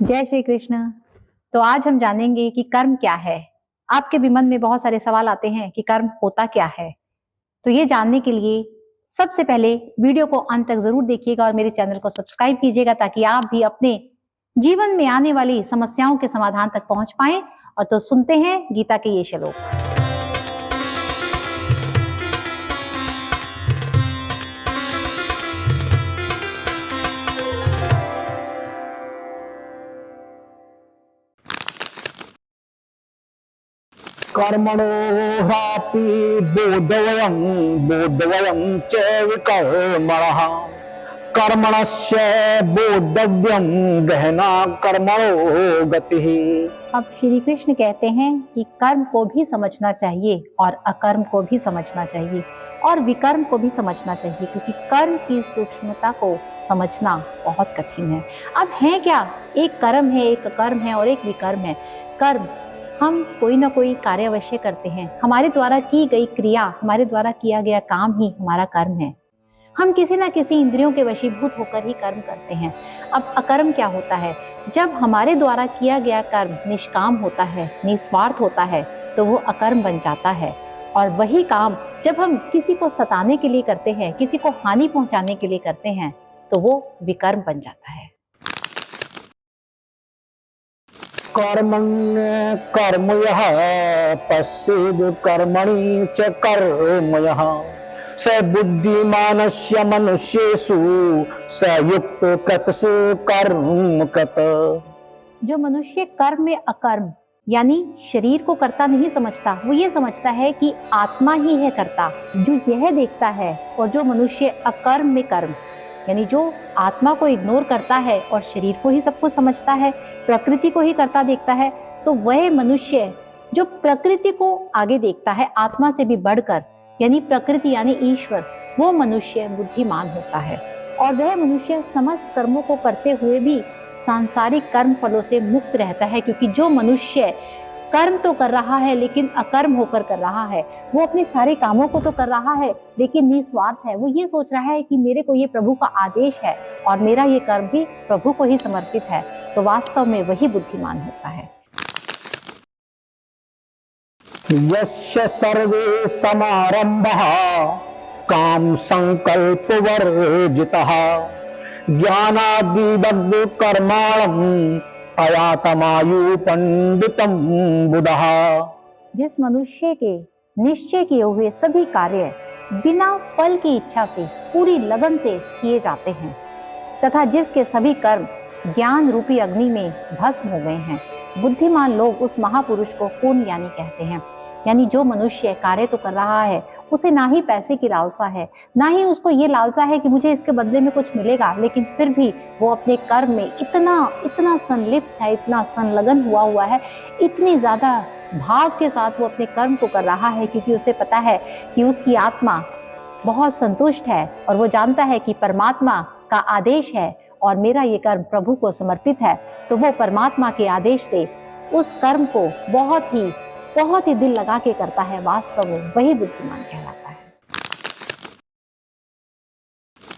जय श्री कृष्ण। तो आज हम जानेंगे कि कर्म क्या है। आपके भी मन में बहुत सारे सवाल आते हैं कि कर्म होता क्या है। तो ये जानने के लिए सबसे पहले वीडियो को अंत तक जरूर देखिएगा और मेरे चैनल को सब्सक्राइब कीजिएगा ताकि आप भी अपने जीवन में आने वाली समस्याओं के समाधान तक पहुंच पाएं। और तो सुनते हैं गीता के ये श्लोक। कर्मणो ह्यापि बोधवयं च विकर्मणः कर्मणस्य बोधव्यं गहना कर्मणो गतिः। अब श्री कृष्ण कहते हैं कि कर्म को भी समझना चाहिए और अकर्म को भी समझना चाहिए और विकर्म को भी समझना चाहिए, क्योंकि कर्म की सूक्ष्मता को समझना बहुत कठिन है। अब है क्या, एक कर्म है, एक अकर्म है और एक विकर्म है। कर्म हम कोई ना कोई कार्य अवश्य करते हैं। हमारे द्वारा की गई क्रिया, हमारे द्वारा किया गया काम ही हमारा कर्म है। हम किसी ना किसी इंद्रियों के वशीभूत होकर ही कर्म करते हैं। अब अकर्म क्या होता है? जब हमारे द्वारा किया गया कर्म निष्काम होता है, निस्वार्थ होता है, तो वो अकर्म बन जाता है। और वही काम जब हम किसी को सताने के लिए करते हैं, किसी को हानि पहुंचाने के लिए करते हैं, तो वो विकर्म बन जाता है। कर्मण्य कर्मयः पश्येद् कर्मणि च कर्मयः स बुद्धिमानस्य मनुष्येषु स युक्त कृतसु कर्म कृत। जो मनुष्य कर्म में अकर्म यानी शरीर को कर्ता नहीं समझता, वो ये समझता है कि आत्मा ही है कर्ता, जो यह देखता है। और जो मनुष्य अकर्म में कर्म यानी जो आत्मा को इग्नोर करता है और शरीर को ही सब कुछ समझता है, प्रकृति को ही करता देखता है, तो वह मनुष्य जो प्रकृति को आगे देखता है आत्मा से भी बढ़कर, यानी प्रकृति यानी ईश्वर, वो मनुष्य बुद्धिमान होता है। और वह मनुष्य समस्त कर्मों को करते हुए भी सांसारिक कर्म फलों से मुक्त रहता है, क्योंकि जो मनुष्य कर्म तो कर रहा है लेकिन अकर्म होकर कर रहा है, वो अपने सारे कामों को तो कर रहा है लेकिन निस्वार्थ है। वो ये सोच रहा है कि मेरे को ये प्रभु का आदेश है और मेरा ये कर्म भी प्रभु को ही समर्पित है, तो वास्तव में वही बुद्धिमान होता है। यस्य सर्वे समारंभः काम संकल्प वर्जितः ज्ञानादिवद् कर्माणम् अयातमायु पंडितम बुधः। जिस मनुष्य के निश्चय किए हुए सभी कार्य बिना फल की इच्छा से पूरी लगन से किए जाते हैं तथा जिसके सभी कर्म ज्ञान रूपी अग्नि में भस्म हो गए हैं, बुद्धिमान लोग उस महापुरुष को पूर्ण ज्ञानी कहते हैं। यानी जो मनुष्य कार्य तो कर रहा है, उसे ना ही पैसे की लालसा है, ना ही उसको ये लालसा है कि मुझे इसके बदले में कुछ मिलेगा, लेकिन फिर भी वो अपने कर्म में इतना संलिप्त है, इतना संलग्न हुआ है, इतनी ज्यादा भाव के साथ वो अपने कर्म को कर रहा है, क्योंकि उसे पता है कि उसकी आत्मा बहुत संतुष्ट है और वो जानता है कि परमात्मा का आदेश है और मेरा ये कर्म प्रभु को समर्पित है। तो वो परमात्मा के आदेश से उस कर्म को बहुत ही दिल लगा के करता है। वास्तव में वही बुद्धिमान कहलाता है।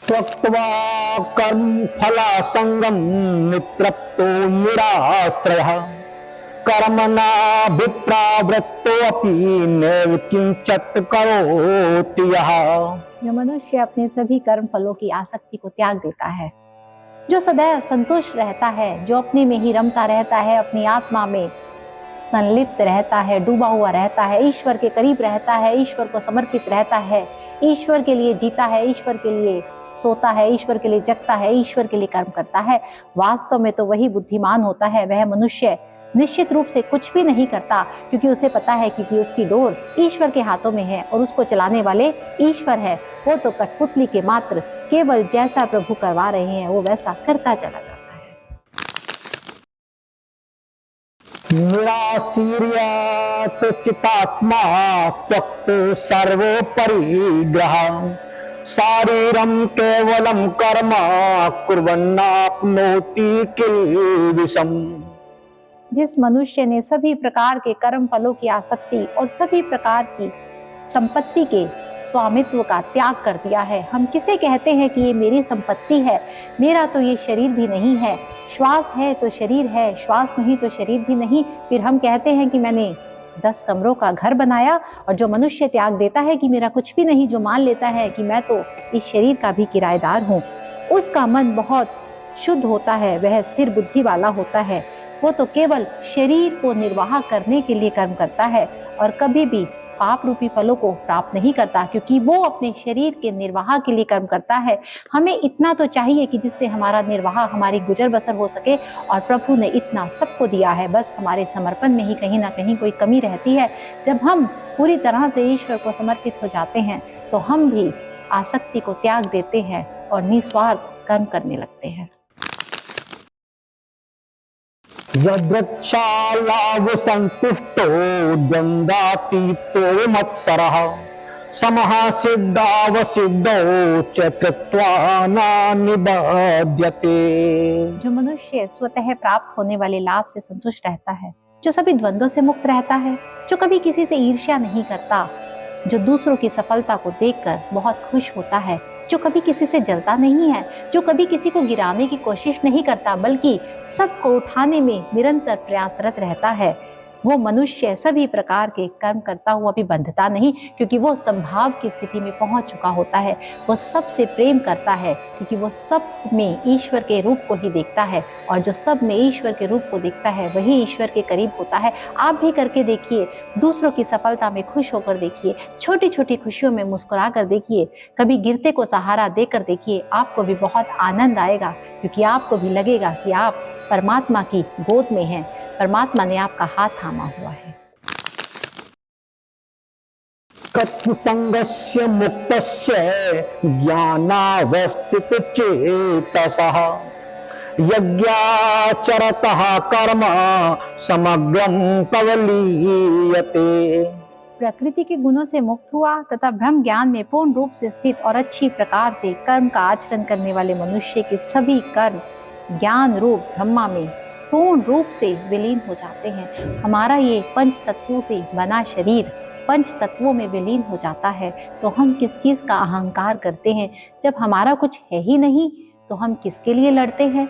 त्यक्त्वा कर्म फला संगम नितृप्तो निराश्रयः कर्मणाभिप्रावृत्तोऽपि नैव किंचित् करोति यः। जो मनुष्य अपने सभी कर्म फलों की आसक्ति को त्याग देता है, जो सदैव संतुष्ट रहता है, जो अपने में ही रमता रहता है, अपनी आत्मा में संलिप्त रहता है, डूबा हुआ रहता है, ईश्वर के करीब रहता है, ईश्वर को समर्पित रहता है, ईश्वर के लिए जीता है, ईश्वर के लिए सोता है, ईश्वर के लिए जगता है, ईश्वर के लिए कर्म करता है, वास्तव में तो वही बुद्धिमान होता है। वह मनुष्य निश्चित रूप से कुछ भी नहीं करता, क्योंकि उसे पता है कि उसकी डोर ईश्वर के हाथों में है और उसको चलाने वाले ईश्वर है। वो तो कठपुतली के मात्र केवल जैसा प्रभु करवा रहे हैं वो वैसा करता चला जाता है। निराशीर्यात् चितात्मा त्यक्त सर्वोपरिग्रह शारीरं केवलं कर्म कुर्वन्नाप्नोति किल्बिषम्। जिस मनुष्य ने सभी प्रकार के कर्म फलों की आसक्ति और सभी प्रकार की संपत्ति के स्वामित्व का त्याग कर दिया है। हम किसे कहते हैं कि ये मेरी संपत्ति है, मेरा तो ये शरीर भी नहीं है, श्वास है तो शरीर है, श्वास नहीं तो शरीर भी नहीं। फिर हम कहते हैं कि मैंने 10 कमरों का घर बनाया। और जो मनुष्य त्याग देता है कि मेरा कुछ भी नहीं, जो मान लेता है कि मैं तो इस शरीर का भी किराएदार हूँ, उसका मन बहुत शुद्ध होता है, वह स्थिर बुद्धि वाला होता है। वो तो केवल शरीर को निर्वाह करने के लिए कर्म करता है और कभी भी पाप रूपी फलों को प्राप्त नहीं करता, क्योंकि वो अपने शरीर के निर्वाह के लिए कर्म करता है। हमें इतना तो चाहिए कि जिससे हमारा निर्वाह, हमारी गुजर बसर हो सके, और प्रभु ने इतना सबको दिया है। बस हमारे समर्पण में ही कहीं ना कहीं कोई कमी रहती है। जब हम पूरी तरह से ईश्वर को समर्पित हो जाते हैं तो हम भी आसक्ति को त्याग देते हैं और निस्वार्थ कर्म करने लगते हैं। यद्रक्षालाभ संतुष्टो द्वंद्वातीतो विमत्सरः समः सिद्धावसिद्धौ च कृत्वा न निबध्यते। जो मनुष्य स्वतः प्राप्त होने वाले लाभ से संतुष्ट रहता है, जो सभी द्वंद्वों से मुक्त रहता है, जो कभी किसी से ईर्ष्या नहीं करता, जो दूसरों की सफलता को देखकर बहुत खुश होता है, जो कभी किसी से जलता नहीं है, जो कभी किसी को गिराने की कोशिश नहीं करता, बल्कि सबको उठाने में निरंतर प्रयासरत रहता है, वो मनुष्य सभी प्रकार के कर्म करता हुआ भी बंधता नहीं, क्योंकि वो संभाव की स्थिति में पहुंच चुका होता है। वो सबसे प्रेम करता है क्योंकि वो सब में ईश्वर के रूप को ही देखता है, और जो सब में ईश्वर के रूप को देखता है वही ईश्वर के करीब होता है। आप भी करके देखिए, दूसरों की सफलता में खुश होकर देखिए, छोटी छोटी खुशियों में मुस्कुरा कर देखिए, कभी गिरते को सहारा देकर देखिए, आपको भी बहुत आनंद आएगा, क्योंकि आपको भी लगेगा कि आप परमात्मा की गोद में हैं, परमात्मा ने आपका हाथ थामा हुआ है। कर्तृसंगस्य मुक्तस्य ज्ञानावस्थित चेतसः यज्ञाचरतः कर्म समग्रं कवलीयते। प्रकृति के गुणों से मुक्त हुआ तथा ब्रह्म ज्ञान में पूर्ण रूप से स्थित और अच्छी प्रकार से कर्म का आचरण करने वाले मनुष्य के सभी कर्म ज्ञान रूप ब्रह्मा में पूर्ण रूप से विलीन हो जाते हैं। हमारा ये पंच तत्वों से बना शरीर पंच तत्वों में विलीन हो जाता है, तो हम किस चीज़ का अहंकार करते हैं? जब हमारा कुछ है ही नहीं तो हम किसके लिए लड़ते हैं?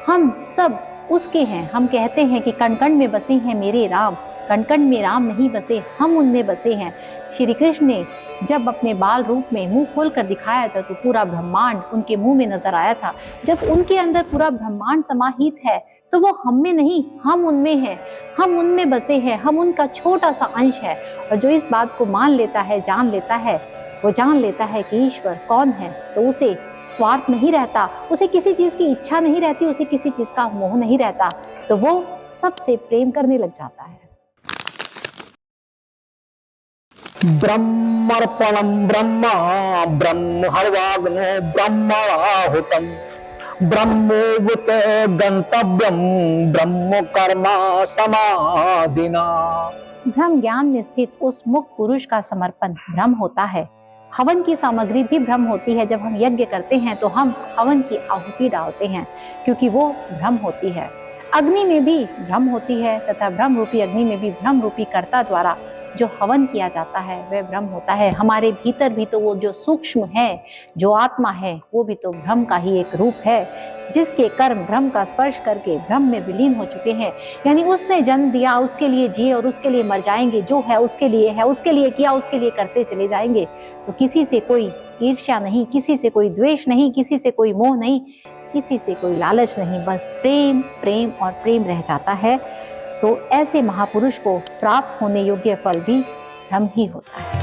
हम सब उसके हैं। हम कहते हैं कि कण कण में बसे हैं मेरे राम, कण कण में राम नहीं बसे, हम उनमें बसे हैं। श्री कृष्ण ने जब अपने बाल रूप में मुंह खोलकर दिखाया था तो पूरा ब्रह्मांड उनके मुंह में नजर आया था। जब उनके अंदर पूरा ब्रह्मांड समाहित है तो वो हम में नहीं, हम उनमें हैं, हम उनमें बसे हैं, हम उनका छोटा सा अंश है। और जो इस बात को मान लेता है, जान लेता है, वो जान लेता है कि ईश्वर कौन है, तो उसे स्वार्थ नहीं रहता, उसे किसी चीज की इच्छा नहीं रहती, उसे किसी चीज का मोह नहीं रहता, तो वो सबसे प्रेम करने लग जाता है। ब्रह्मर्पणं ब्रह्म ब्रह्महर्वाग्नो ब्रह्मणाहुतं ब्रह्मोऽवृत गंतव्यम ब्रह्म कर्म समाधिना। ब्रह्म ज्ञान में स्थित उस मुक्त पुरुष का समर्पण ब्रह्म होता है। हवन की सामग्री भी ब्रह्म होती है। जब हम यज्ञ करते हैं तो हम हवन की आहुति डालते हैं, क्योंकि वो ब्रह्म होती है। अग्नि में भी ब्रह्म होती है तथा ब्रह्म रूपी अग्नि में भी ब्रह्म रूपी कर्ता द्वारा जो हवन किया जाता है वह ब्रह्म होता है। हमारे भीतर भी तो वो जो सूक्ष्म है, जो आत्मा है, वो भी तो ब्रह्म का ही एक रूप है, जिसके कर्म ब्रह्म का स्पर्श करके ब्रह्म में विलीन हो चुके हैं। यानी उसने जन्म दिया, उसके लिए जिए और उसके लिए मर जाएंगे। जो है उसके लिए है, उसके लिए किया, उसके लिए करते चले जाएंगे। तो किसी से कोई ईर्ष्या नहीं, किसी से कोई द्वेष नहीं, किसी से कोई मोह नहीं, किसी से कोई लालच नहीं, बस प्रेम प्रेम और प्रेम रह जाता है। तो ऐसे महापुरुष को प्राप्त होने योग्य फल भी ब्रह्म ही होता है।